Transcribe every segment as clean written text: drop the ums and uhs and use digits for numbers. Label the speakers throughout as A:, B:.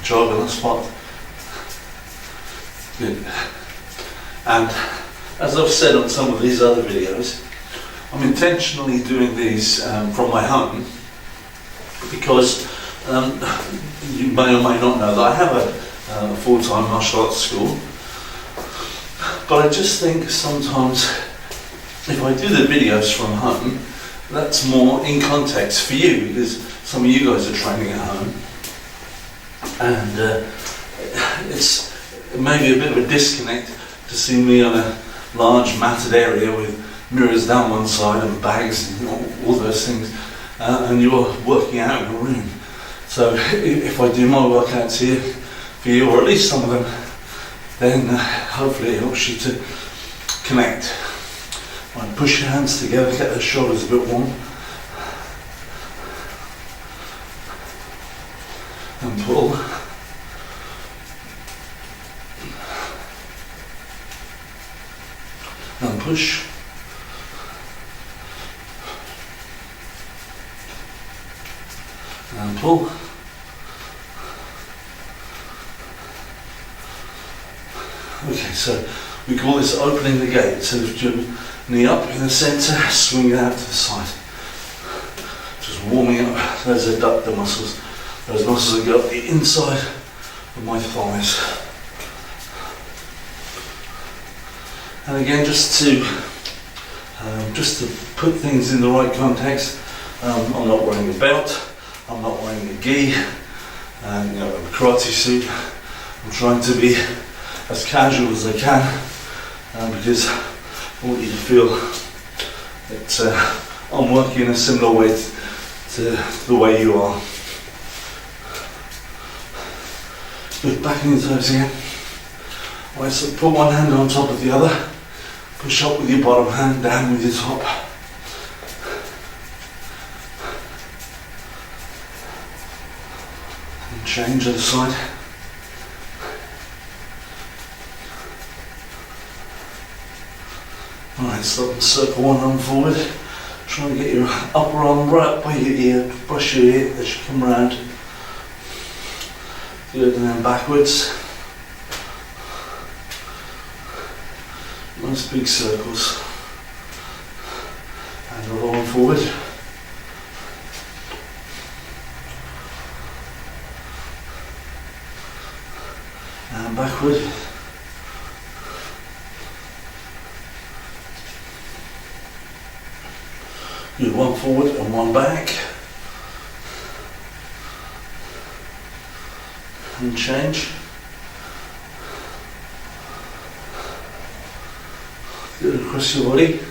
A: jog on the spot. Good. And as I've said on some of these other videos, I'm intentionally doing these from my home because you may or may not know that I have a full-time martial arts school, but I just think sometimes if I do the videos from home, that's more in context for you, because some of you guys are training at home, and it's maybe a bit of a disconnect to see me on a large matted area with mirrors down one side and bags and all those things, and you're working out in a room. So if I do my workouts here for you, or at least some of them, then hopefully it helps you to connect. Right, push your hands together, get those shoulders a bit warm, and pull. And push. And pull. Okay, so we call this opening the gate. So lift your knee up in the centre, swing it out to the side. Just warming up those adductor muscles. Those muscles that go up the inside of my thighs. And again, just to put things in the right context, I'm not wearing a belt, I'm not wearing a gi, a karate suit. I'm trying to be as casual as I can, because I want you to feel that I'm working in a similar way to the way you are. Good, back in your toes again. Right, so put one hand on top of the other. Push up with your bottom hand, down with your top. And change to the side. Alright, stop and circle one arm forward. Try and get your upper arm right up by your ear. Brush your ear as you come round. Good, and then backwards. Nice big circles. And another one forward. And backward. Good, one forward and one back. And change. Good, across your body.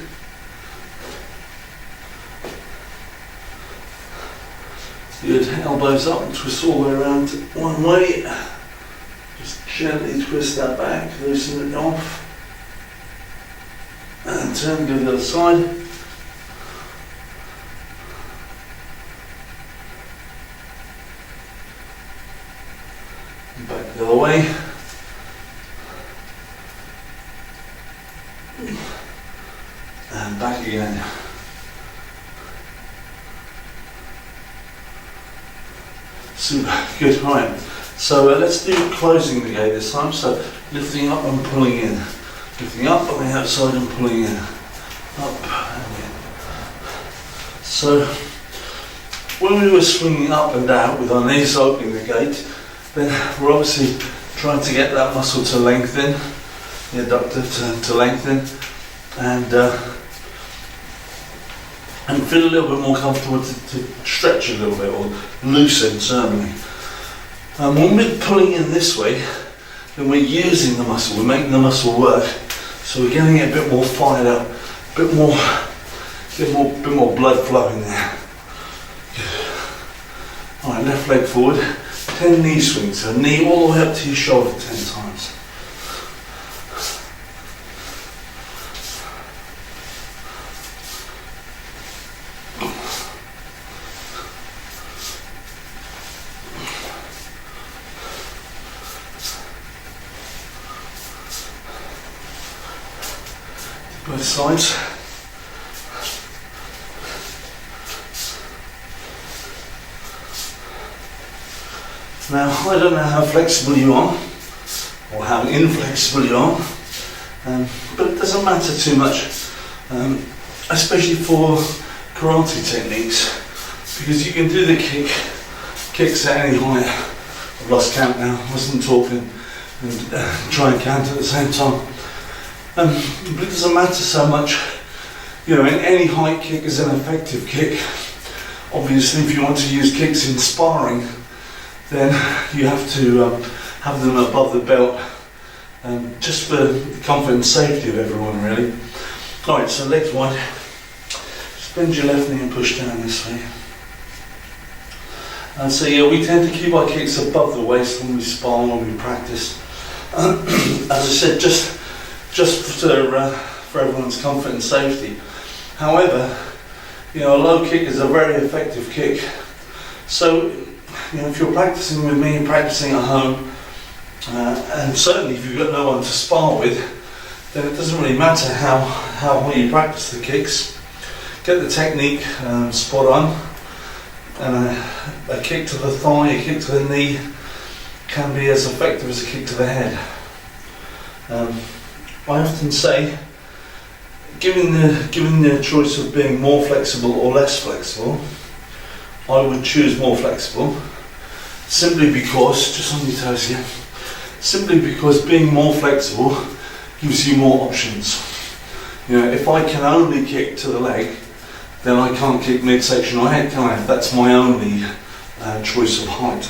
A: Good, elbows up and twist all the way around one way. Just gently twist that back, loosen it off. And turn, go to the other side. And back the other way. And back again. Super, good, right. So let's do closing the gate this time. So lifting up and pulling in. Lifting up on the outside and pulling in. Up and in. So when we were swinging up and down with our knees opening the gate, then we're obviously trying to get that muscle to lengthen, the adductor to lengthen, and feel a little bit more comfortable to stretch a little bit, or loosen certainly. And when we're pulling in this way, then we're using the muscle, we're making the muscle work, so we're getting it a bit more fired up, a bit more blood flowing there. Alright, left leg forward, 10 knee swings, so knee all the way up to your shoulder 10 times. Both sides. Now, I don't know how flexible you are, or how inflexible you are, but it doesn't matter too much, especially for karate techniques, because you can do the kicks at any height. I've lost count now, I wasn't talking, and try and count at the same time. But it doesn't matter so much, you know, any height kick is an effective kick. Obviously, if you want to use kicks in sparring, then you have to have them above the belt, just for the comfort and safety of everyone, really. Alright, so legs wide. Just bend your left knee and push down this way. And so yeah, we tend to keep our kicks above the waist when we spar, when we practice. As I said, just for everyone's comfort and safety. However, you know, a low kick is a very effective kick. So, you know, if you're practicing with me, practicing at home, and certainly if you've got no one to spar with, then it doesn't really matter how well you practice the kicks. Get the technique spot on, and a kick to the thigh, a kick to the knee can be as effective as a kick to the head. I often say, given the choice of being more flexible or less flexible, I would choose more flexible, simply because, just on your toes here, simply because being more flexible gives you more options. You know, if I can only kick to the leg, then I can't kick midsection or head, can I? That's my only choice of height.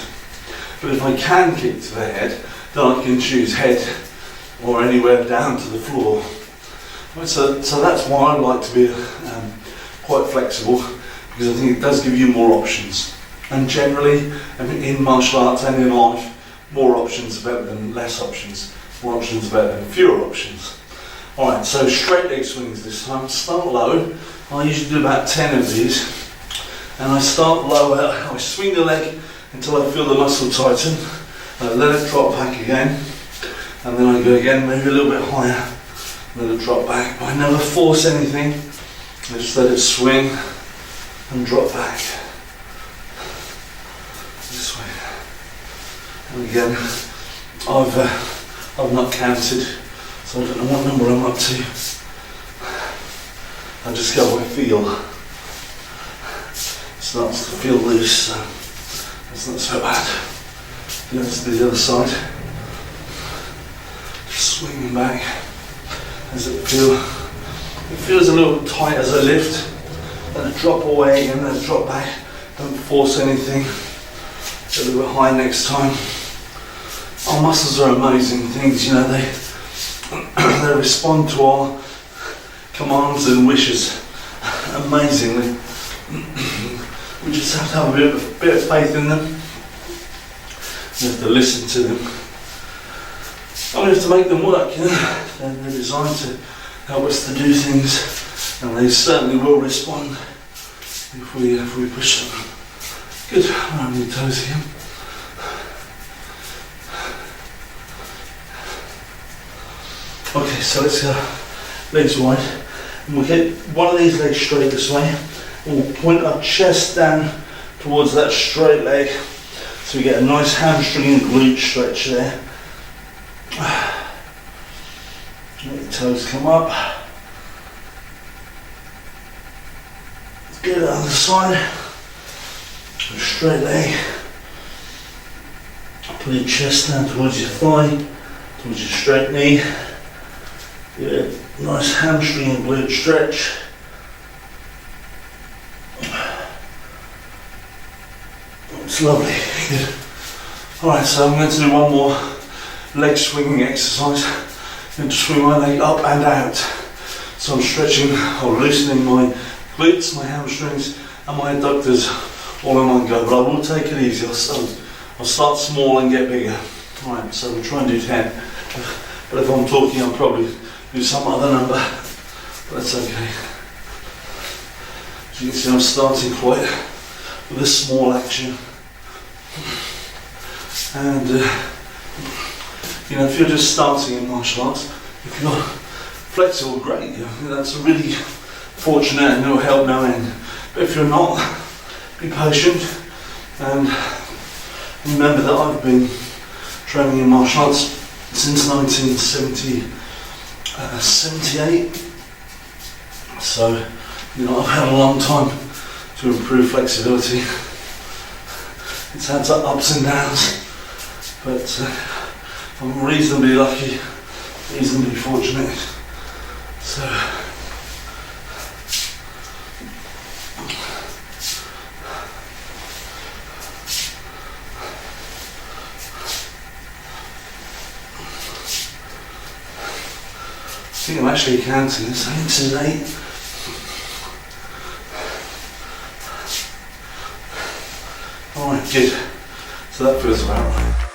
A: But if I can kick to the head, then I can choose head or anywhere down to the floor. So that's why I like to be quite flexible, because I think it does give you more options. And generally, in martial arts and in life, more options are better than less options. More options are better than fewer options. Alright, so straight leg swings this time. Start low. I usually do about 10 of these. And I start low, I swing the leg until I feel the muscle tighten. I let it drop back again. And then I go again, maybe a little bit higher. Let it drop back. But I never force anything. I just let it swing and drop back. This way. And again, I've not counted, so I don't know what number I'm up to. I just go by feel. It starts to feel loose, so it's not so bad. Let's do the other side. Just swinging back. How does it feel? It feels a little tight as I lift. Let it drop away and then drop back. Don't force anything. Get a little bit high next time. Our muscles are amazing things, you know, they respond to our commands and wishes amazingly. We just have to have a bit of faith in them. We have to listen to them. And we have to make them work, you know. They're designed to help us to do things, and they certainly will respond if we push them. Good, around your toes again. Okay, so let's go legs wide, and we'll get one of these legs straight this way, and we'll point our chest down towards that straight leg, so we get a nice hamstring and glute stretch there. Let the toes come up. Get it on the side, a straight leg. Put your chest down towards your thigh, towards your straight knee. Get a nice hamstring and glute stretch. It's lovely. Good. Alright, so I'm going to do one more leg swinging exercise. I'm going to swing my leg up and out. So I'm stretching or loosening my glutes, my hamstrings and my adductors all in one go. But I will take it easy. I'll start small and get bigger. Alright, so we'll try and do 10. But if I'm talking, I'll probably do some other number. But that's okay. As you can see, I'm starting quite with a small action. And you know, if you're just starting in martial arts, if you're flexible, great. You know, that's really fortunate and it'll help no end. But if you're not, be patient and Remember that I've been training in martial arts since 1978, so I've had a long time to improve flexibility. It's had ups and downs, but I'm reasonably lucky, reasonably fortunate. So I think I'm actually counting this. I think this is 8. Alright, good. So that feels about right.